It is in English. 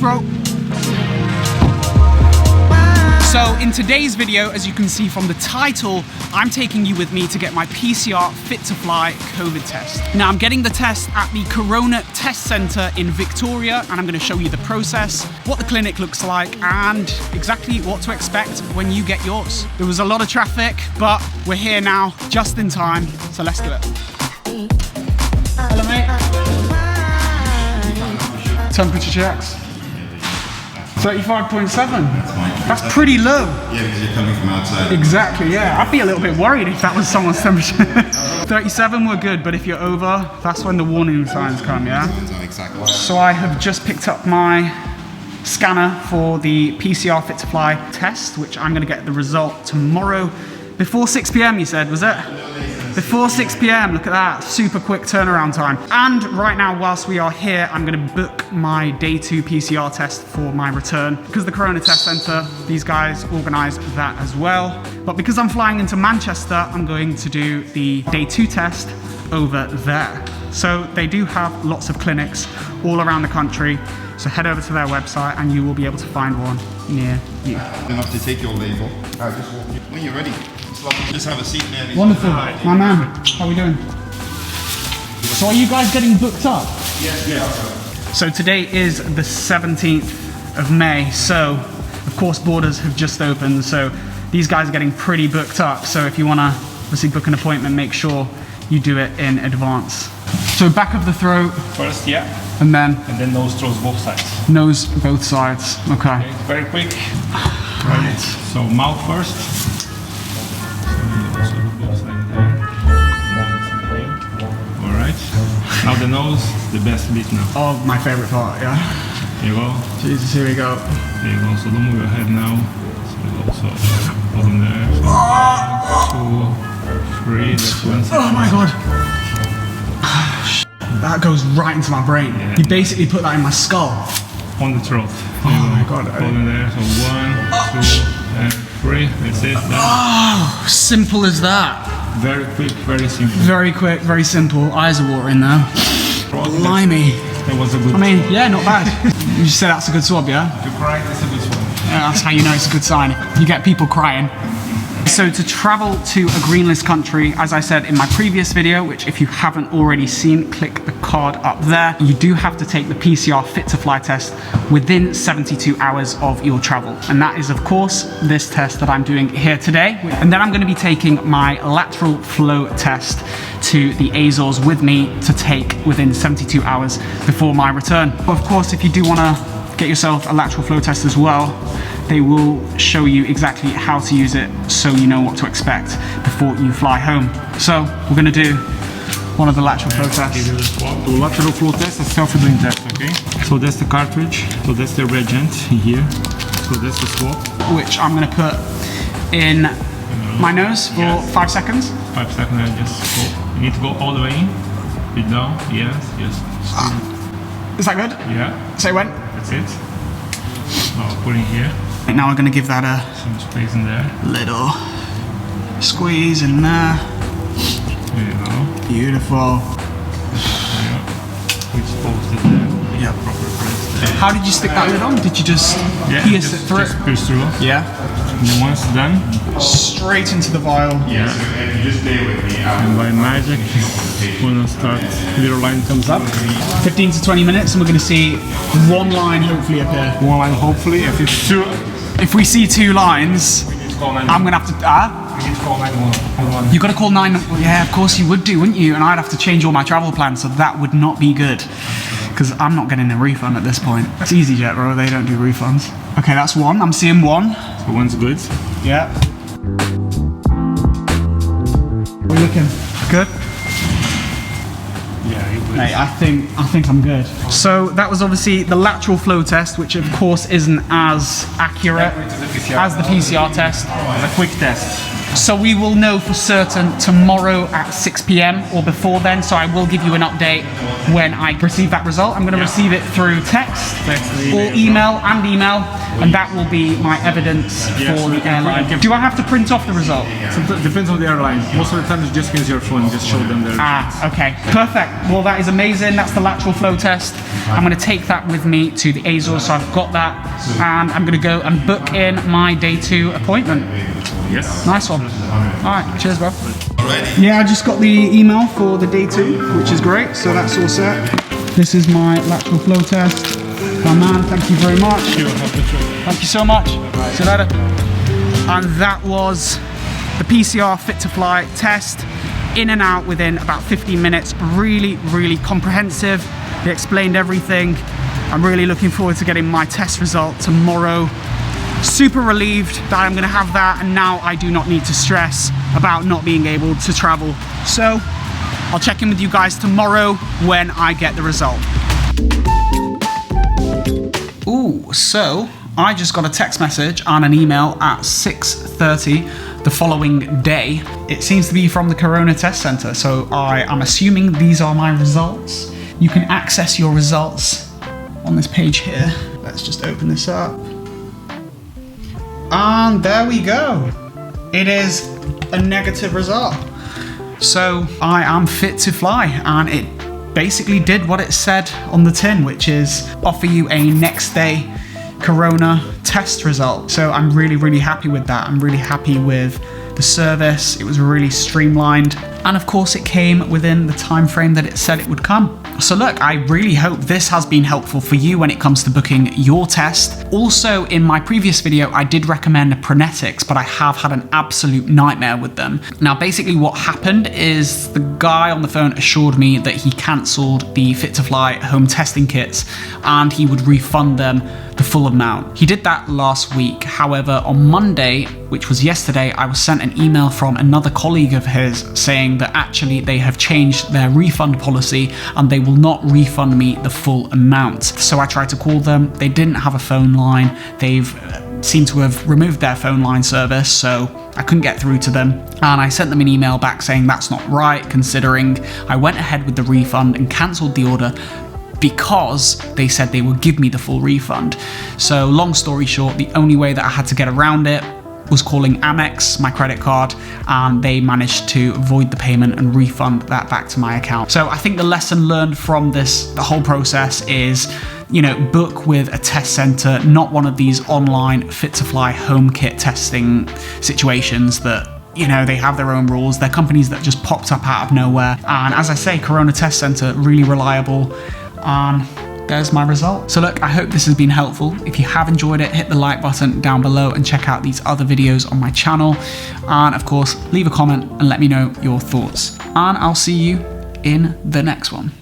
intro. So in today's video, as you can see from the title, I'm taking you with me to get my PCR Fit to Fly COVID test. Now I'm getting the test at the Corona Test Center in Victoria, and I'm going to show you the process, what the clinic looks like, and exactly what to expect when you get yours. There was a lot of traffic, but we're here now, just in time, so let's do it. Hello mate. Temperature checks. 35.7. That's pretty low. Yeah, because you're coming from outside. Exactly, yeah. I'd be a little bit worried if that was someone's temperature. 37 we're good, but if you're over, that's when the warning signs come, yeah? Exactly. So I have just picked up my scanner for the PCR Fit to Fly test, which I'm gonna get the result tomorrow before 6 p.m. you said, was it? Before 6 p.m, look at that, super quick turnaround time. And right now, whilst we are here, I'm gonna book my day 2 PCR test for my return. Because the Corona Test Center, these guys organize that as well. But because I'm flying into Manchester, I'm going to do the day 2 test over there. So they do have lots of clinics all around the country. So head over to their website and you will be able to find one near you. You don't have to take your label. When you're ready. Just have a seat, man. Wonderful, my man. How are we doing? So are you guys getting booked up? Yes, yeah. So today is the 17th of May. So of course borders have just opened. So these guys are getting pretty booked up. So if you want to obviously book an appointment, make sure you do it in advance. So back of the throat. First, yeah. And then nose throws both sides. Nose both sides. Okay. Very quick. Right. So mouth first. Now the nose, the best bit now. Oh, my favorite part, yeah. Here you go. Jesus, here we go. There you go. So don't move your head now. So hold in there. So 2, 3, that's 1 second. Oh my god. That goes right into my brain. Yeah. You basically put that in my skull. On the throat. Oh my god. Hold in there. So 1, 2, and 3. That's it. Done. Oh, simple as that. Very quick, very simple. Very quick, very simple. Eyes are watering now. Blimey. That was a good I mean, swab. yeah, not bad. You just said that's a good swab, yeah? If you cry, that's a good swab. Yeah, that's how you know it's a good sign. You get people crying. So to travel to a green list country, as I said in my previous video, which if you haven't already seen, click the card up there. You do have to take the PCR Fit to Fly test within 72 hours of your travel. And that is of course this test that I'm doing here today. And then I'm going to be taking my lateral flow test to the Azores with me to take within 72 hours before my return. Of course, if you do want to get yourself a lateral flow test as well, they will show you exactly how to use it so you know what to expect before you fly home. So we're going to do one of the lateral flow tests. The lateral flow test is self-doing test, okay? So that's the cartridge, so that's the reagent in here. So that's the swab. Which I'm going to put in my nose for 5 seconds. 5 seconds, and just go. You need to go all the way in, bit down, yes. Is that good? Yeah. Say when? That's it. Now put in here. Now we're going to give that a Some space in there. little squeeze in there. There you go. Beautiful. Yeah. Which posted there. Yep. Proper press there. How did you stick that lid on? Did you just pierce it through? Just pierce through. Yeah. And then once done, Straight into the vial. yeah. Just stay with me. And by magic, when I start, little line comes up. 15 to 20 minutes and we're going to see one line hopefully appear. One line hopefully. If it's two, If we see 2 lines, we need to call 911. I'm going to have to... We need to call 911. You got to call 9... Yeah, of course you would do, wouldn't you? And I'd have to change all my travel plans, so that would not be good. Because I'm not getting a refund at this point. It's EasyJet, bro. They don't do refunds. Okay, that's 1. I'm seeing 1. So one's good. Yeah. We're looking good. Yeah, you're good. Mate, I think I'm good. So that was obviously the lateral flow test, which of course isn't as accurate as the PCR test. It's a quick test. So we will know for certain tomorrow at 6 p.m. or before then. So I will give you an update when I receive that result. I'm going to receive it through text or email, and that will be my evidence for the airline. Do I have to print off the result? So depends on the airline. Most of the time, you just use your phone, just show them the Okay, perfect. Well, that is amazing. That's the lateral flow test. I'm going to take that with me to the Azores, so I've got that, and I'm going to go and book in my day 2 appointment. Yes. Nice one. All right, cheers, bro. Yeah, I just got the email for the day 2, which is great. So that's all set. This is my lateral flow test. My man, thank you very much. Thank you so much. See you later. And that was the PCR Fit to Fly test. In and out within about 15 minutes. Really, really comprehensive. They explained everything. I'm really looking forward to getting my test result tomorrow. Super relieved that I'm gonna have that, and now I do not need to stress about not being able to travel. So I'll check in with you guys tomorrow when I get the result. Ooh, so I just got a text message and an email at 6:30 the following day. It seems to be from the Corona Test Center, so I am assuming these are my results. You can access your results on this page here. Let's just open this up. And there we go. It is a negative result. So I am fit to fly, and it basically did what it said on the tin, which is offer you a next day Corona test result. So I'm really, really happy with that. I'm really happy with the service. It was really streamlined. And of course it came within the time frame that it said it would come. So look, I really hope this has been helpful for you when it comes to booking your test. Also, in my previous video, I did recommend Pronetics, but I have had an absolute nightmare with them. Now, basically what happened is the guy on the phone assured me that he cancelled the Fit to Fly home testing kits and he would refund them the full amount. He did that last week. However, on Monday, which was yesterday, I was sent an email from another colleague of his saying that actually they have changed their refund policy and they will not refund me the full amount. So I tried to call them. They didn't have a phone line. They've seemed to have removed their phone line service, so I couldn't get through to them. And I sent them an email back saying that's not right, considering I went ahead with the refund and cancelled the order because they said they would give me the full refund. So long story short, the only way that I had to get around it was calling Amex, my credit card, and they managed to void the payment and refund that back to my account. So I think the lesson learned from this, the whole process is, you know, book with a test center, not one of these online Fit to Fly home kit testing situations that, you know, they have their own rules. They're companies that just popped up out of nowhere. And as I say, Corona Test Center, really reliable. And there's my result. So look, I hope this has been helpful. If you have enjoyed it, hit the like button down below and check out these other videos on my channel. And of course, leave a comment and let me know your thoughts. And I'll see you in the next one.